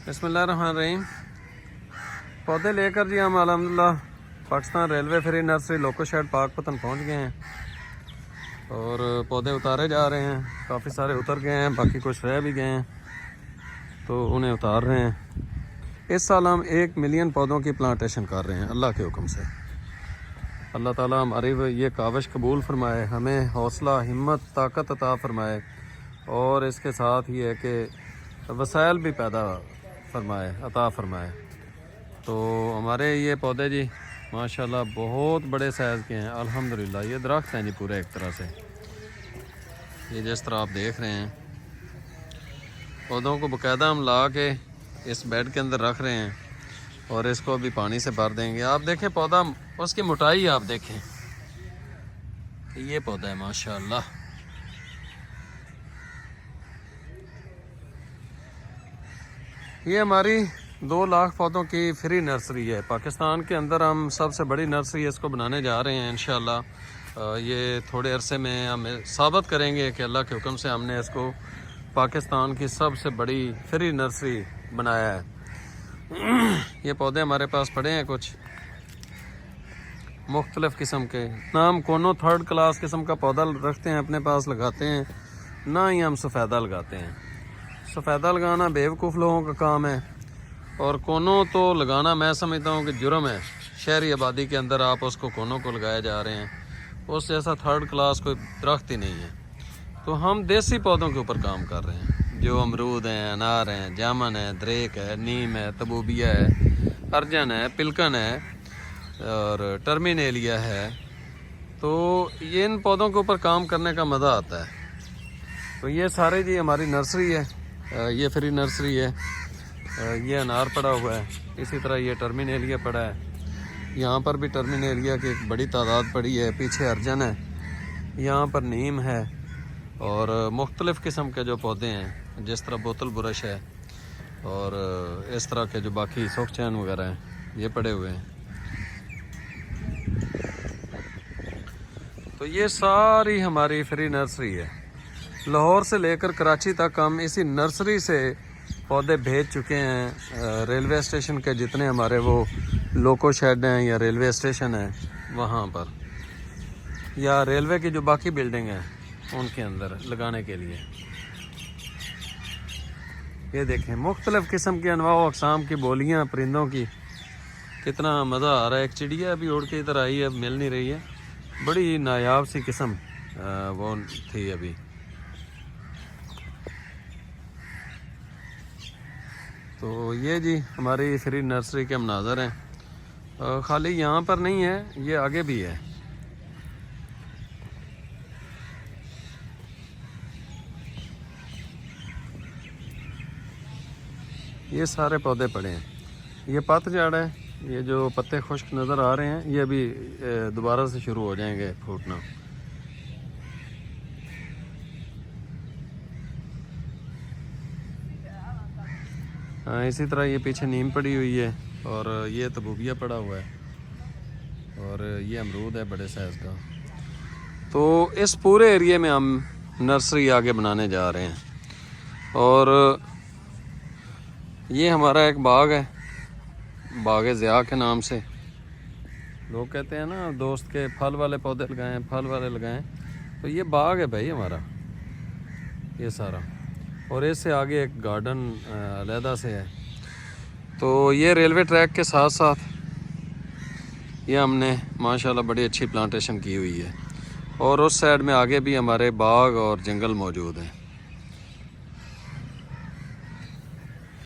بسم اللہ الرحمن الرحیم۔ پودے لے کر جی ہم الحمدللہ پاکستان ریلوے فری نرسری لوکو شیڈ پاک پتن پہنچ گئے ہیں اور پودے اتارے جا رہے ہیں۔ کافی سارے اتر گئے ہیں، باقی کچھ رہ بھی گئے ہیں تو انہیں اتار رہے ہیں۔ اس سال ہم 1 ملین پودوں کی پلانٹیشن کر رہے ہیں اللہ کے حکم سے۔ اللہ تعالیٰ ہماری یہ کاوش قبول فرمائے، ہمیں حوصلہ، ہمت، طاقت عطا فرمائے اور اس کے ساتھ یہ ہے کہ وسائل بھی پیدا فرمائے، عطا فرمائے۔ تو ہمارے یہ پودے جی ماشاءاللہ بہت بڑے سائز کے ہیں الحمدللہ۔ یہ درخت ہیں جی پورے ایک طرح سے، یہ جس طرح آپ دیکھ رہے ہیں پودوں کو باقاعدہ ہم لا کے اس بیڈ کے اندر رکھ رہے ہیں اور اس کو ابھی پانی سے بھر دیں گے۔ آپ دیکھیں پودا، اس کی موٹائی آپ دیکھیں، یہ پودا ہے ماشاءاللہ۔ یہ ہماری 2 لاکھ پودوں کی فری نرسری ہے پاکستان کے اندر۔ ہم سب سے بڑی نرسری اس کو بنانے جا رہے ہیں انشاءاللہ۔ یہ تھوڑے عرصے میں ہم ثابت کریں گے کہ اللہ کے حکم سے ہم نے اس کو پاکستان کی سب سے بڑی فری نرسری بنایا ہے۔ یہ پودے ہمارے پاس پڑے ہیں کچھ مختلف قسم کے، نہ ہم کونوں 3rd کلاس قسم کا پودا رکھتے ہیں اپنے پاس لگاتے ہیں، نہ ہی ہم سفیدہ لگاتے ہیں۔ سفیدہ لگانا بیوقوف لوگوں کا کام ہے اور کونوں تو لگانا میں سمجھتا ہوں کہ جرم ہے۔ شہری آبادی کے اندر آپ اس کو کونوں کو لگائے جا رہے ہیں، اس جیسا 3rd کلاس کوئی درخت ہی نہیں ہے۔ تو ہم دیسی پودوں کے اوپر کام کر رہے ہیں، جو امرود ہیں، انار ہیں، جامن ہے، دریک ہے، نیم ہے، تبوبیہ ہے، ارجن ہے، پلکن ہے اور ٹرمینیلیا ہے۔ تو یہ ان پودوں کے اوپر کام کرنے کا مزہ آتا ہے۔ تو یہ سارے جی ہماری نرسری ہے، یہ فری نرسری ہے۔ یہ انار پڑا ہوا ہے، اسی طرح یہ ٹرمینیلیا پڑا ہے، یہاں پر بھی ٹرمینیلیا کی ایک بڑی تعداد پڑی ہے، پیچھے ارجن ہے، یہاں پر نیم ہے اور مختلف قسم کے جو پودے ہیں جس طرح بوتل برش ہے اور اس طرح کے جو باقی سوکھ چین وغیرہ ہیں یہ پڑے ہوئے ہیں۔ تو یہ ساری ہماری فری نرسری ہے۔ لاہور سے لے کر کراچی تک ہم اسی نرسری سے پودے بھیج چکے ہیں۔ ریلوے اسٹیشن کے جتنے ہمارے وہ لوکو شیڈ ہیں یا ریلوے اسٹیشن ہیں وہاں پر، یا ریلوے کی جو باقی بلڈنگ ہیں ان کے اندر لگانے کے لیے۔ یہ دیکھیں مختلف قسم کی انواع و اقسام کی بولیاں پرندوں کی، کتنا مزہ آ رہا ہے۔ ایک چڑیا ابھی اڑ کے ادھر آئی ہے، اب مل نہیں رہی ہے، بڑی نایاب سی قسم وہ تھی ابھی۔ تو یہ جی ہماری فری نرسری کے مناظر ہیں، خالی یہاں پر نہیں ہے، یہ آگے بھی ہے۔ یہ سارے پودے پڑے ہیں، یہ پت جھاڑ ہے، یہ جو پتے خشک نظر آ رہے ہیں یہ ابھی دوبارہ سے شروع ہو جائیں گے پھوٹنا۔ ہاں اسی طرح یہ پیچھے نیم پڑی ہوئی ہے اور یہ تبوبیہ پڑا ہوا ہے اور یہ امرود ہے بڑے سائز کا۔ تو اس پورے ایریے میں ہم نرسری آگے بنانے جا رہے ہیں اور یہ ہمارا ایک باغ ہے، باغ ضیاء کے نام سے۔ لوگ کہتے ہیں نا دوست کے پھل والے پودے لگائیں، پھل والے لگائیں، تو یہ باغ ہے بھائی ہمارا یہ سارا، اور اس سے آگے ایک گارڈن علیحدہ سے ہے۔ تو یہ ریلوے ٹریک کے ساتھ ساتھ یہ ہم نے ماشاءاللہ بڑی اچھی پلانٹیشن کی ہوئی ہے اور اس سائڈ میں آگے بھی ہمارے باغ اور جنگل موجود ہیں۔